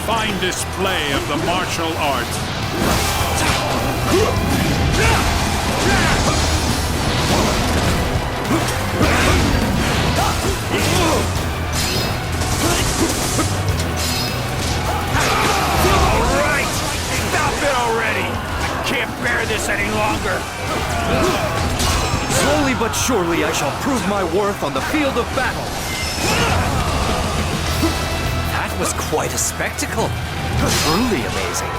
fine display of the martial arts. Alright! Stop it already! I can't bear this any longer! Slowly but surely I shall prove my worth on the field of battle. That was quite a spectacle. Truly amazing.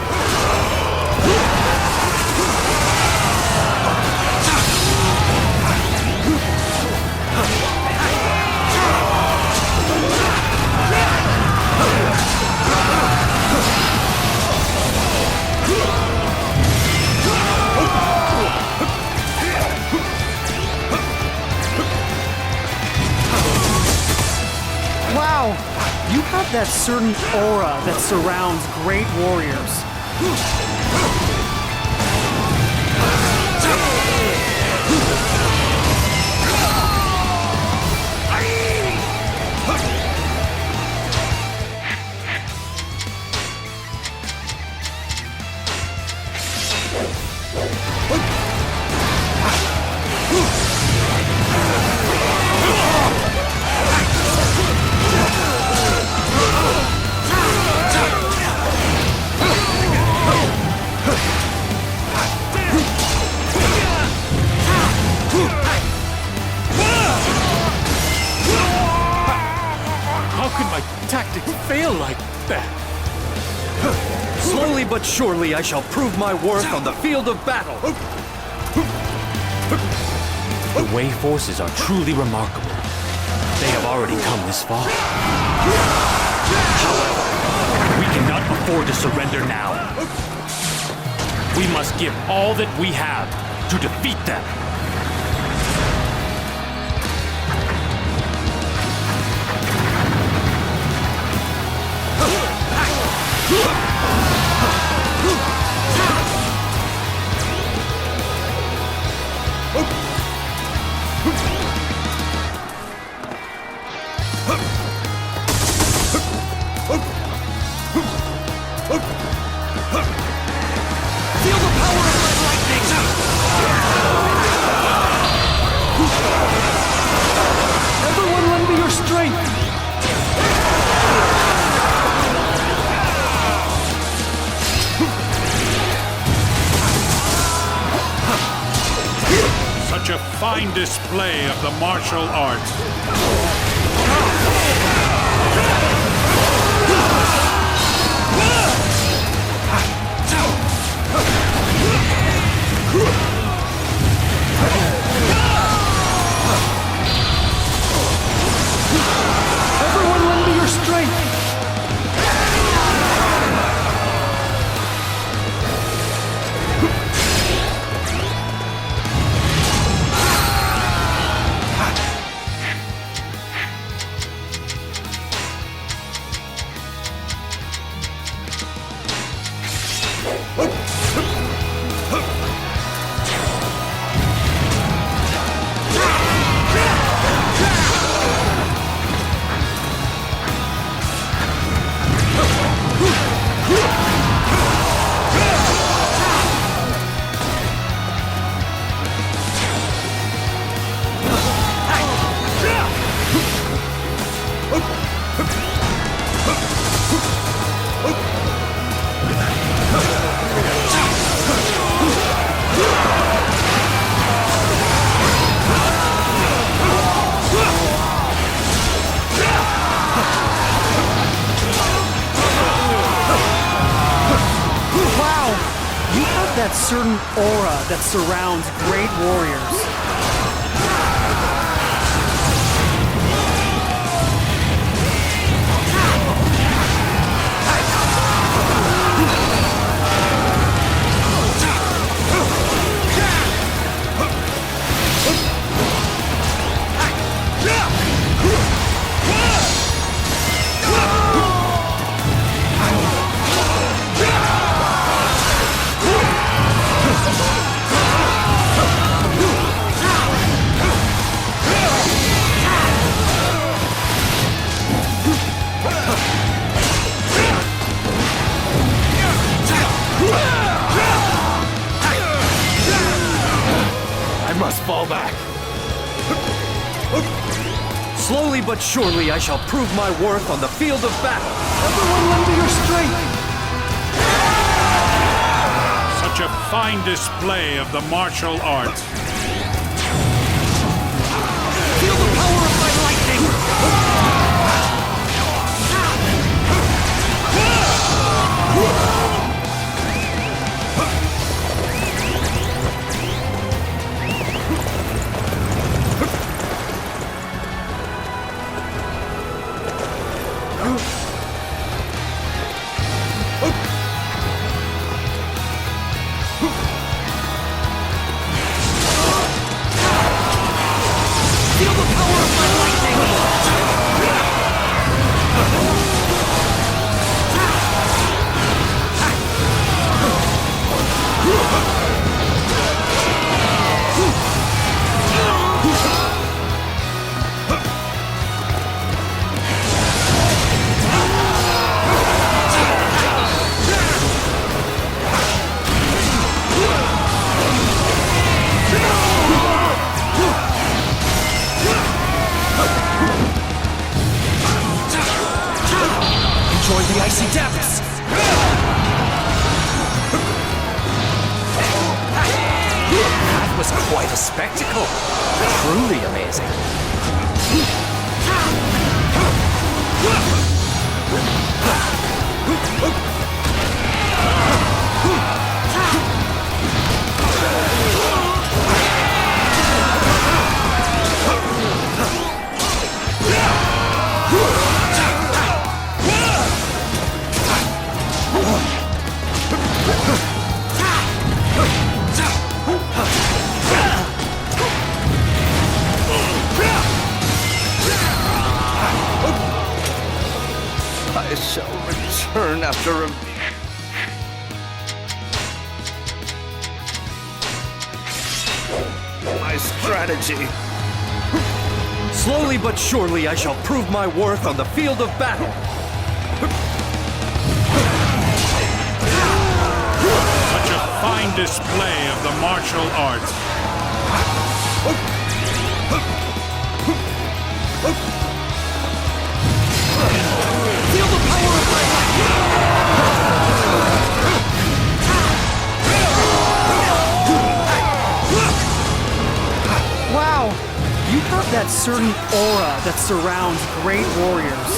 Wow! You have that certain aura that surrounds great warriors. How could my tactics fail like that? Slowly but surely I shall prove my worth on the field of battle. The Wei forces are truly remarkable. They have already come this far. However, we cannot afford to surrender now. We must give all that we have to defeat them. Feel the power of my lightning! Everyone lend me your strength! Such a fine display of the martial arts. Everyone lend me your strength! That certain aura that surrounds great warriors. but surely I shall prove my worth on the field of battle. Everyone lend me your strength! Such a fine display of the martial arts. Feel the power of my lightning! Enjoy the icy depths! That was quite a spectacle. Truly amazing. I shall return after a... my strategy. Slowly but surely I shall prove my worth on the field of battle. Such a fine display of the martial arts. Feel the power of my Wow! You have that certain aura that surrounds great warriors.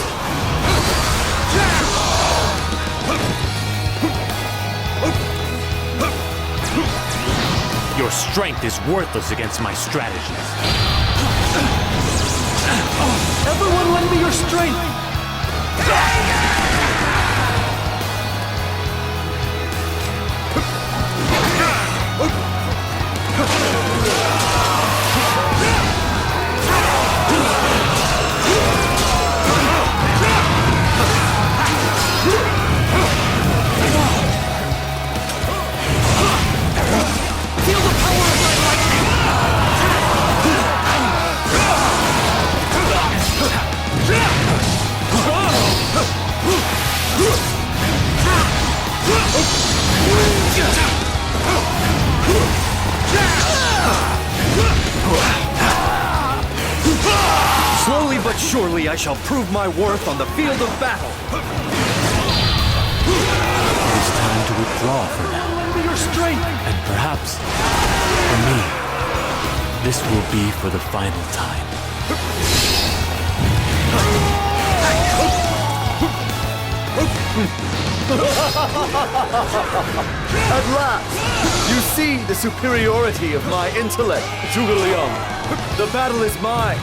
Your strength is worthless against my strategies. Everyone lend me your strength! Feel the power of my lightning! Slowly but surely I shall prove my worth on the field of battle. It is time to withdraw for now. Lend me your strength! And perhaps, for me, this will be for the final time. At last, you see the superiority of my intellect, Zhuge Liang. The battle is mine.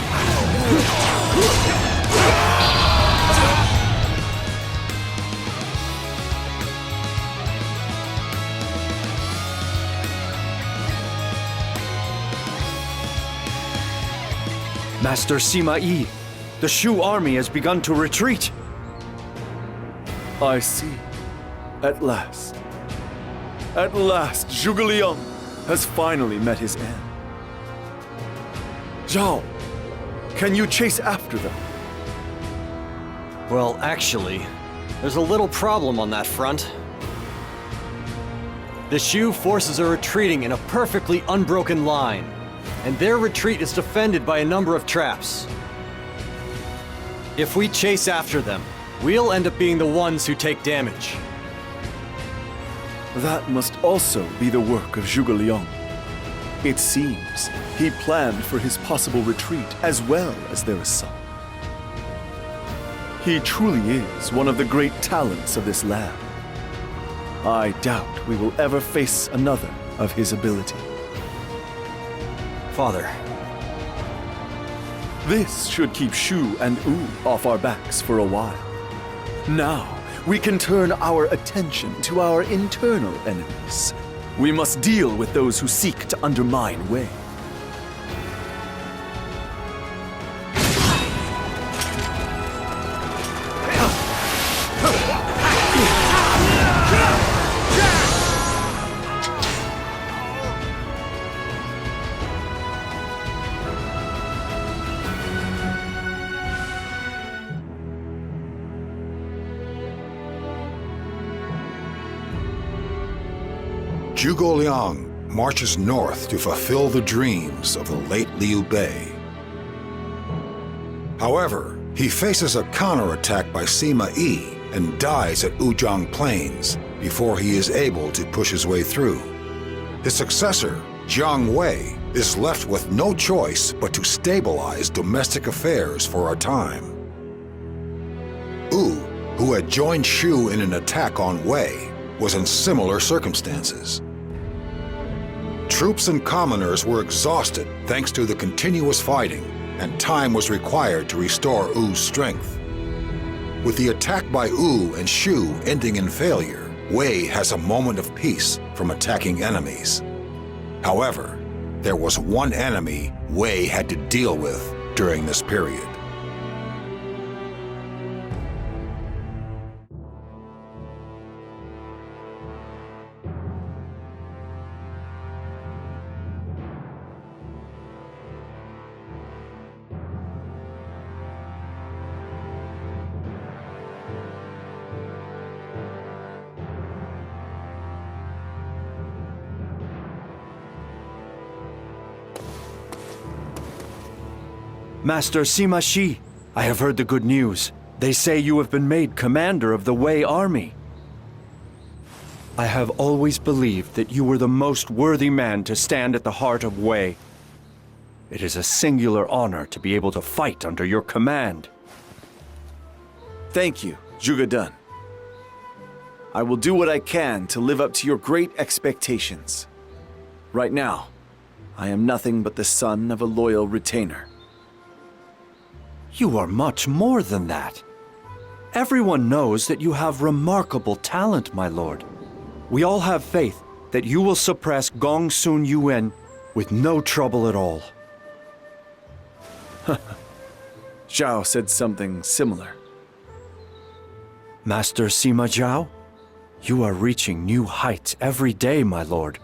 Master Sima Yi, the Shu army has begun to retreat. I see. At last. At last, Zhuge Liang has finally met his end. Zhao, can you chase after them? Well, actually, there's a little problem on that front. The Shu forces are retreating in a perfectly unbroken line, and their retreat is defended by a number of traps. If we chase after them, we'll end up being the ones who take damage. That must also be the work of Zhuge Liang. It seems he planned for his possible retreat as well as their assault. He truly is one of the great talents of this land. I doubt we will ever face another of his ability. Father, This should keep Shu and Wu off our backs for a while. Now, we can turn our attention to our internal enemies. We must deal with those who seek to undermine Wei. Zhuge Liang marches north to fulfill the dreams of the late Liu Bei. However, he faces a counterattack by Sima Yi and dies at Wuzhang Plains before he is able to push his way through. His successor, Jiang Wei, is left with no choice but to stabilize domestic affairs for a time. Wu, who had joined Shu in an attack on Wei, was in similar circumstances. Troops and commoners were exhausted thanks to the continuous fighting, and time was required to restore Wu's strength. With the attack by Wu and Shu ending in failure, Wei has a moment of peace from attacking enemies. However, there was one enemy Wei had to deal with during this period. Master Sima Shi, I have heard the good news. They say you have been made commander of the Wei army. I have always believed that you were the most worthy man to stand at the heart of Wei. It is a singular honor to be able to fight under your command. Thank you, Zhuge Dan. I will do what I can to live up to your great expectations. Right now, I am nothing but the son of a loyal retainer. You are much more than that. Everyone knows that you have remarkable talent, my lord. We all have faith that you will suppress Gong Sun Yuan with no trouble at all. Zhao said something similar. Master Sima Zhao, you are reaching new heights every day, my lord.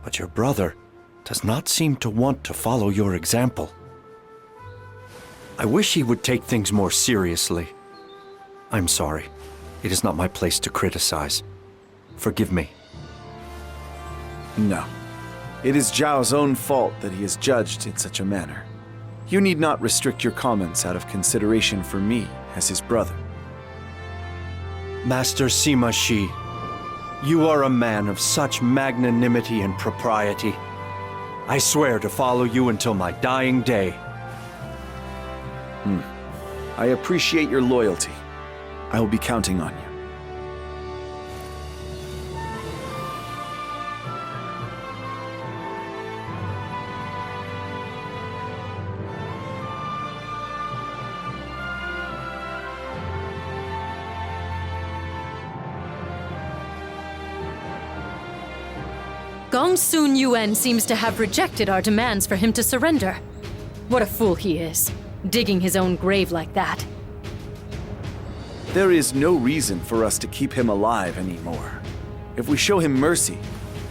But your brother does not seem to want to follow your example. I wish he would take things more seriously. I'm sorry. It is not my place to criticize. Forgive me. No. It is Zhao's own fault that he is judged in such a manner. You need not restrict your comments out of consideration for me as his brother. Master Sima Shi, you are a man of such magnanimity and propriety. I swear to follow you until my dying day. I appreciate your loyalty. I will be counting on you. Gong Sun Yuan seems to have rejected our demands for him to surrender. What a fool he is, digging his own grave like that. There is no reason for us to keep him alive anymore. If we show him mercy,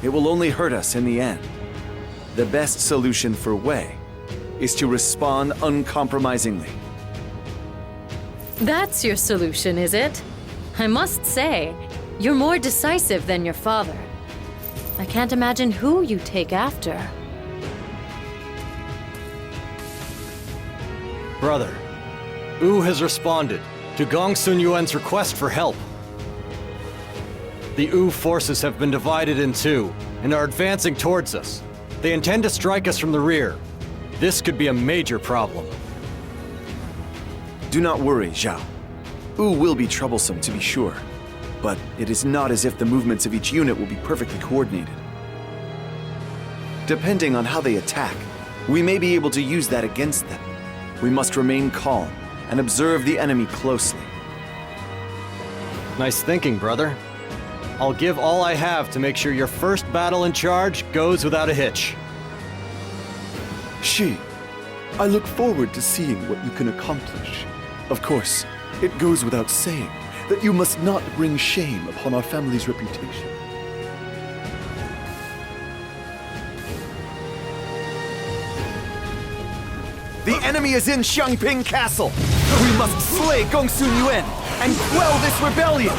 it will only hurt us in the end. The best solution for Wei is to respond uncompromisingly. That's your solution, is it? I must say, you're more decisive than your father. I can't imagine who you take after. brother, Wu has responded to Gong Sun Yuan's request for help. The Wu forces have been divided in two and are advancing towards us. They intend to strike us from the rear. This could be a major problem. Do not worry, Zhao. Wu will be troublesome, to be sure, but it is not as if the movements of each unit will be perfectly coordinated. Depending on how they attack, we may be able to use that against them. We must remain calm and observe the enemy closely. Nice thinking, brother. I'll give all I have to make sure your first battle in charge goes without a hitch. Shi, I look forward to seeing what you can accomplish. Of course, it goes without saying that you must not bring shame upon our family's reputation. The enemy is in Xiangping Castle! We must slay Gong Sun Yuan and quell this rebellion!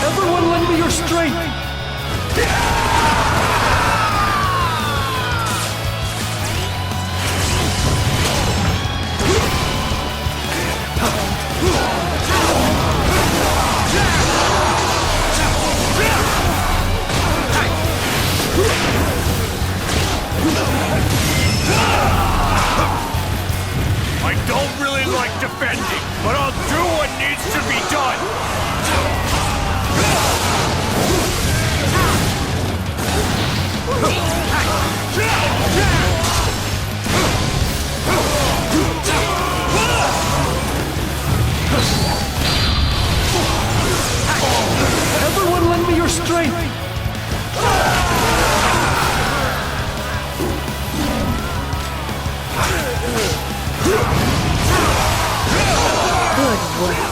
Everyone lend me your strength! I don't really like defending, but I'll do what needs to be done! Everyone lend me your strength! Good work.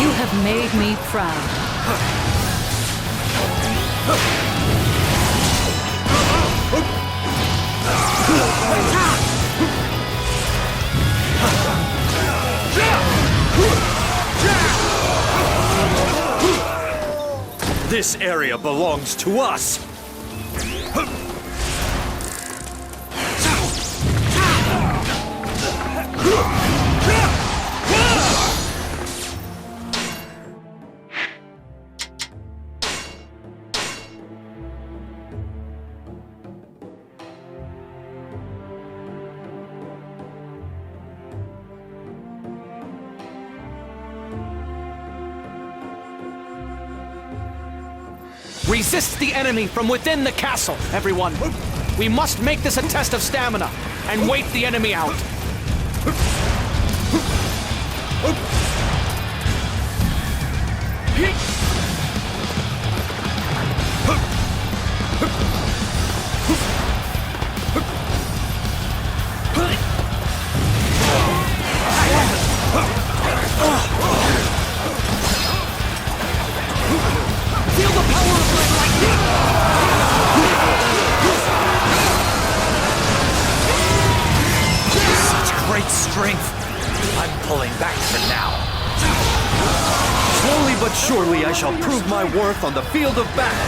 You have made me proud. This area belongs to us! Resist the enemy from within the castle, everyone. We must make this a test of stamina and wait the enemy out. Feel the power of red lightning! Such great strength! I'm pulling back for now. Slowly but surely I shall prove my worth on the field of battle.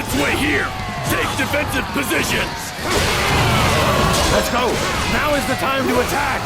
its way here! Take defensive positions! Let's go! Now is the time to attack!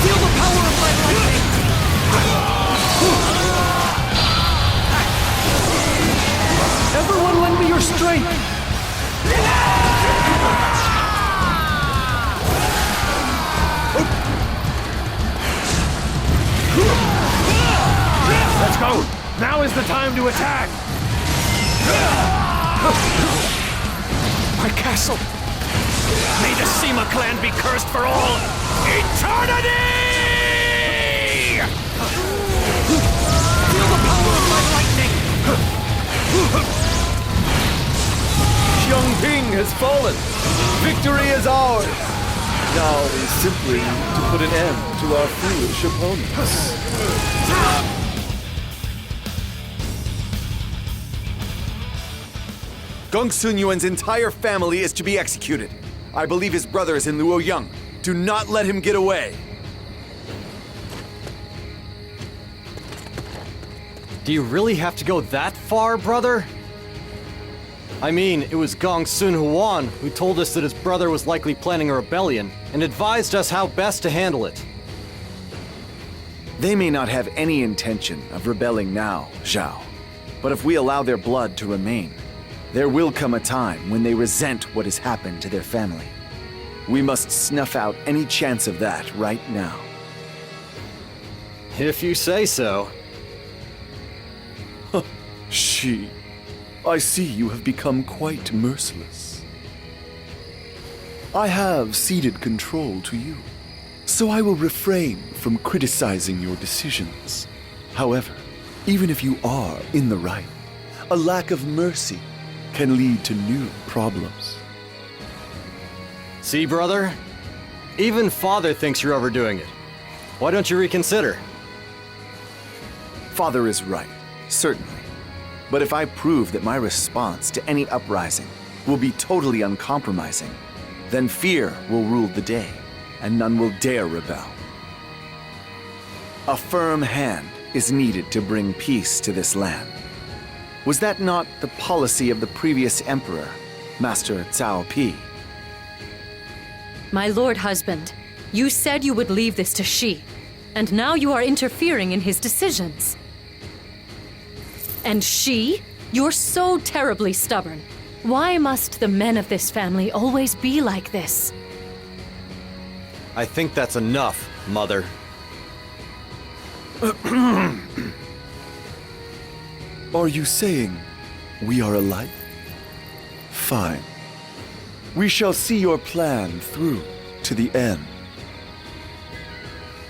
Feel the power of my lightning! Everyone lend me your strength! Let's go! Now is the time to attack! My castle! May the Sima clan be cursed for all eternity! Feel the power of my lightning! Xiangping has fallen. Victory is ours. Now is simply to put an end to our foolish opponents. Gongsun Yuan's entire family is to be executed. I believe his brother is in Luoyang. Do not let him get away. Do you really have to go that far, brother? I mean, it was Gongsun Huan who told us that his brother was likely planning a rebellion and advised us how best to handle it. They may not have any intention of rebelling now, Zhao. But if we allow their blood to remain, there will come a time when they resent what has happened to their family. We must snuff out any chance of that right now. If you say so. She, I see you have become quite merciless. I have ceded control to you, so I will refrain from criticizing your decisions. However, even if you are in the right, a lack of mercy can lead to new problems. See, brother? Even Father thinks you're overdoing it. Why don't you reconsider? Father is right, certainly. But if I prove that my response to any uprising will be totally uncompromising, then fear will rule the day, and none will dare rebel. A firm hand is needed to bring peace to this land. Was that not the policy of the previous emperor, Master Cao Pi? My lord husband, you said you would leave this to Shi, and now you are interfering in his decisions. And Shi, you're so terribly stubborn. Why must the men of this family always be like this? I think that's enough, Mother. Are you saying we are alike? Fine. We shall see your plan through to the end.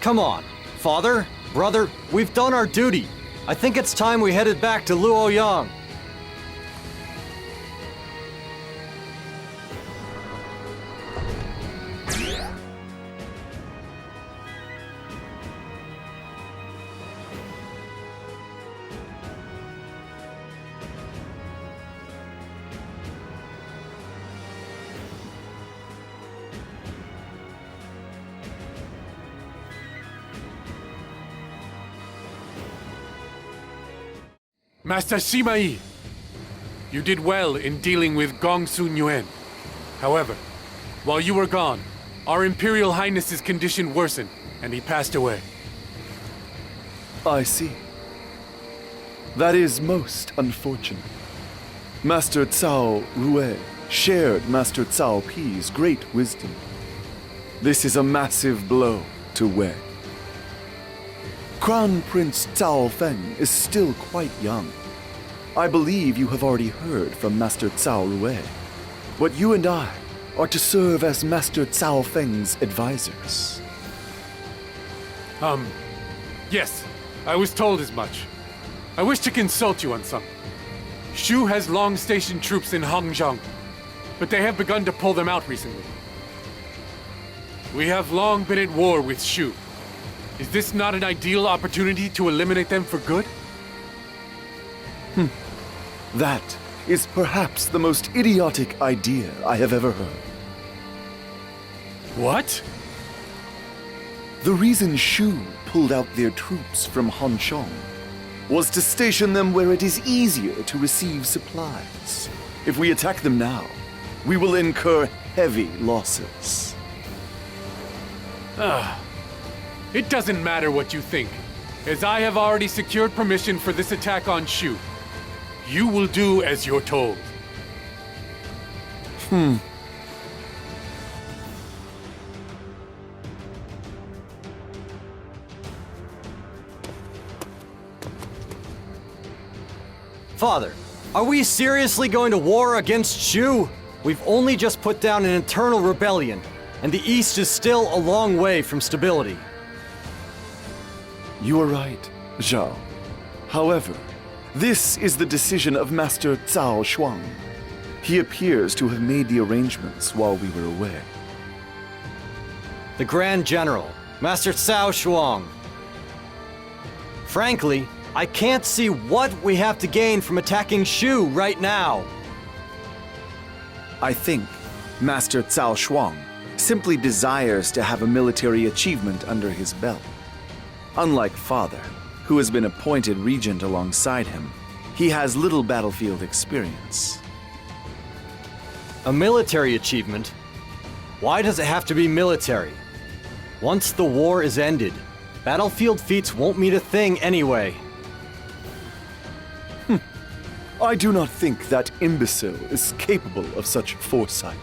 Come on, Father, brother, we've done our duty. I think it's time we headed back to Luoyang. Master Sima Yi, you did well in dealing with Gongsun Yuan. However, while you were gone, our Imperial Highness's condition worsened, and he passed away. I see. That is most unfortunate. Master Cao Rue shared Master Cao Pi's great wisdom. This is a massive blow to Wei. Crown Prince Cao Feng is still quite young. I believe you have already heard from Master Cao Rue. But you and I are to serve as Master Cao Feng's advisors. Yes. I was told as much. I wish to consult you on something. Shu has long stationed troops in Hangzhou, but they have begun to pull them out recently. We have long been at war with Shu. Is this not an ideal opportunity to eliminate them for good? That is perhaps the most idiotic idea I have ever heard. What? The reason Shu pulled out their troops from Hanchong was to station them where it is easier to receive supplies. If we attack them now, we will incur heavy losses. It doesn't matter what you think, as I have already secured permission for this attack on Shu. You will do as you're told. Father, are we seriously going to war against Shu? We've only just put down an internal rebellion, and the East is still a long way from stability. You are right, Zhao. However, this is the decision of Master Cao Shuang. He appears to have made the arrangements while we were away. The Grand General, Master Cao Shuang. Frankly, I can't see what we have to gain from attacking Shu right now. I think Master Cao Shuang simply desires to have a military achievement under his belt. Unlike Father, who has been appointed regent alongside him, he has little battlefield experience. A military achievement? Why does it have to be military? Once the war is ended, battlefield feats won't mean a thing anyway. I do not think that imbecile is capable of such foresight.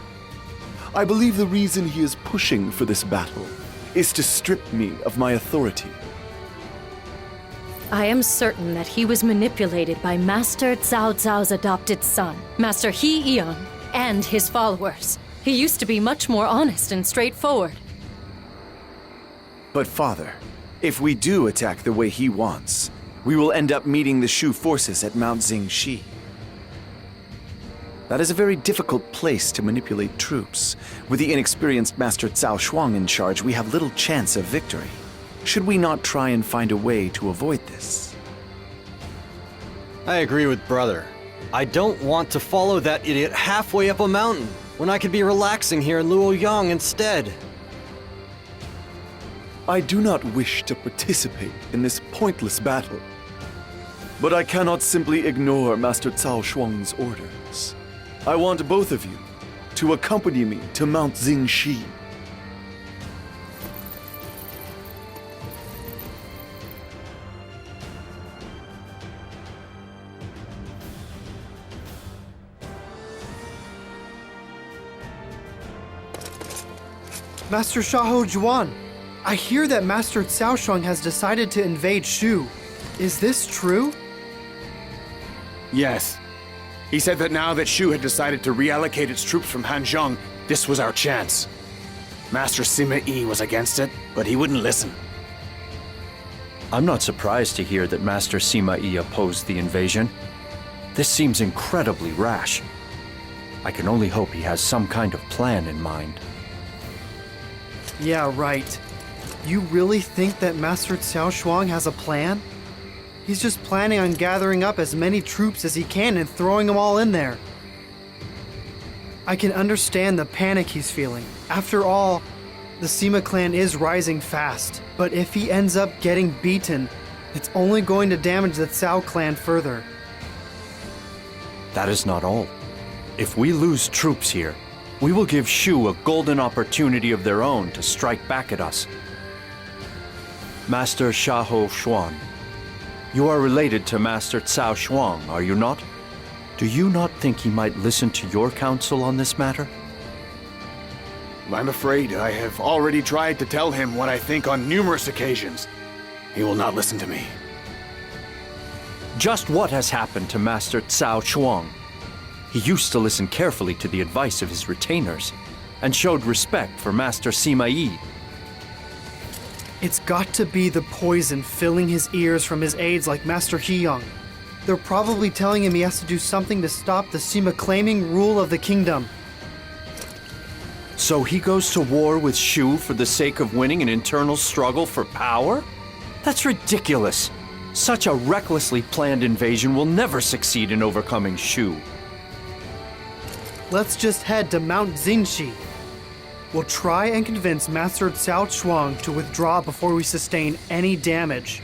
I believe the reason he is pushing for this battle is to strip me of my authority. I am certain that he was manipulated by Master Cao Cao's adopted son, Master He Eon, and his followers. He used to be much more honest and straightforward. But Father, if we do attack the way he wants, we will end up meeting the Shu forces at Mount Xingxi. That is a very difficult place to manipulate troops. With the inexperienced Master Cao Shuang in charge, we have little chance of victory. Should we not try and find a way to avoid this? I agree with Brother. I don't want to follow that idiot halfway up a mountain when I could be relaxing here in Luoyang instead. I do not wish to participate in this pointless battle. But I cannot simply ignore Master Cao Shuang's orders. I want both of you to accompany me to Mount Xingxi. Master Xiahou Juan, I hear that Master Cao Shuang has decided to invade Shu. Is this true? Yes. He said that now that Shu had decided to reallocate its troops from Hanzhong, this was our chance. Master Sima Yi was against it, but he wouldn't listen. I'm not surprised to hear that Master Sima Yi opposed the invasion. This seems incredibly rash. I can only hope he has some kind of plan in mind. Yeah, right. You really think that Master Cao Shuang has a plan? He's just planning on gathering up as many troops as he can and throwing them all in there. I can understand the panic he's feeling. After all, the Sima clan is rising fast. But if he ends up getting beaten, it's only going to damage the Cao clan further. That is not all. If we lose troops here, we will give Shu a golden opportunity of their own to strike back at us. Master Xiahou Xuan, you are related to Master Cao Shuang, are you not? Do you not think he might listen to your counsel on this matter? I'm afraid I have already tried to tell him what I think on numerous occasions. He will not listen to me. Just what has happened to Master Cao Shuang? He used to listen carefully to the advice of his retainers, and showed respect for Master Sima Yi. It's got to be the poison filling his ears from his aides like Master Hiyang. They're probably telling him he has to do something to stop the Sima claiming rule of the kingdom. So he goes to war with Shu for the sake of winning an internal struggle for power? That's ridiculous. Such a recklessly planned invasion will never succeed in overcoming Shu. Let's just head to Mount Xingxi. We'll try and convince Master Cao Shuang to withdraw before we sustain any damage.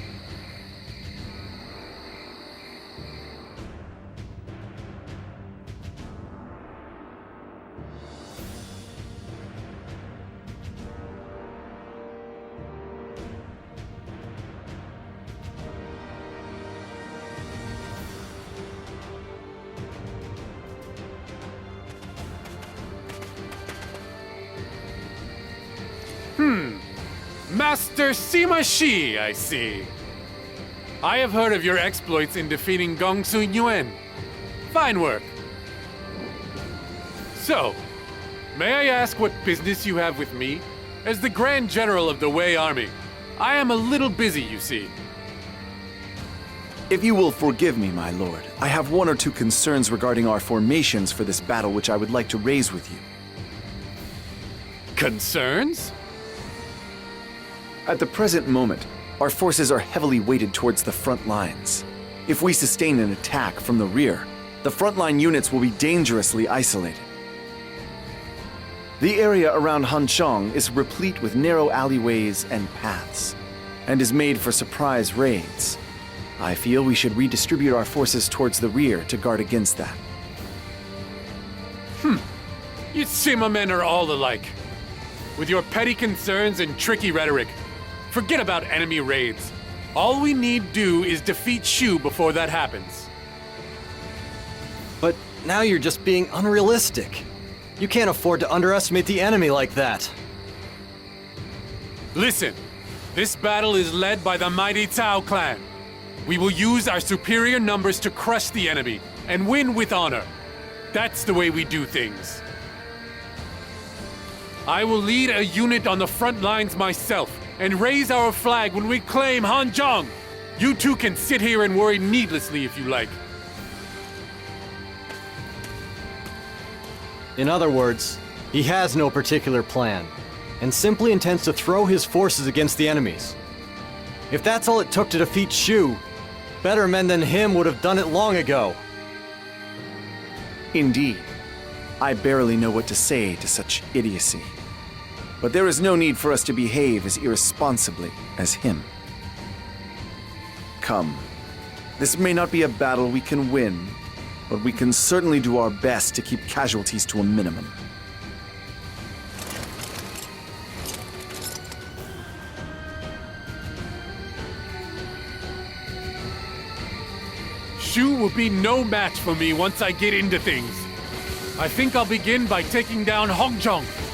Master Sima Shi, I see. I have heard of your exploits in defeating Gongsun Yuan. Fine work. So, may I ask what business you have with me? As the Grand General of the Wei Army, I am a little busy, you see. If you will forgive me, my lord, I have one or two concerns regarding our formations for this battle which I would like to raise with you. Concerns? At the present moment, our forces are heavily weighted towards the front lines. If we sustain an attack from the rear, the frontline units will be dangerously isolated. The area around Hanchang is replete with narrow alleyways and paths, and is made for surprise raids. I feel we should redistribute our forces towards the rear to guard against that. You Sima men are all alike. With your petty concerns and tricky rhetoric, forget about enemy raids. All we need do is defeat Shu before that happens. But now you're just being unrealistic. You can't afford to underestimate the enemy like that. Listen, this battle is led by the mighty Cao clan. We will use our superior numbers to crush the enemy and win with honor. That's the way we do things. I will lead a unit on the front lines myself and raise our flag when we claim Hanzhong. You two can sit here and worry needlessly if you like. In other words, he has no particular plan, and simply intends to throw his forces against the enemies. If that's all it took to defeat Shu, better men than him would have done it long ago. Indeed, I barely know what to say to such idiocy. But there is no need for us to behave as irresponsibly as him. Come, this may not be a battle we can win, but we can certainly do our best to keep casualties to a minimum. Shu will be no match for me once I get into things. I think I'll begin by taking down Hongzhong.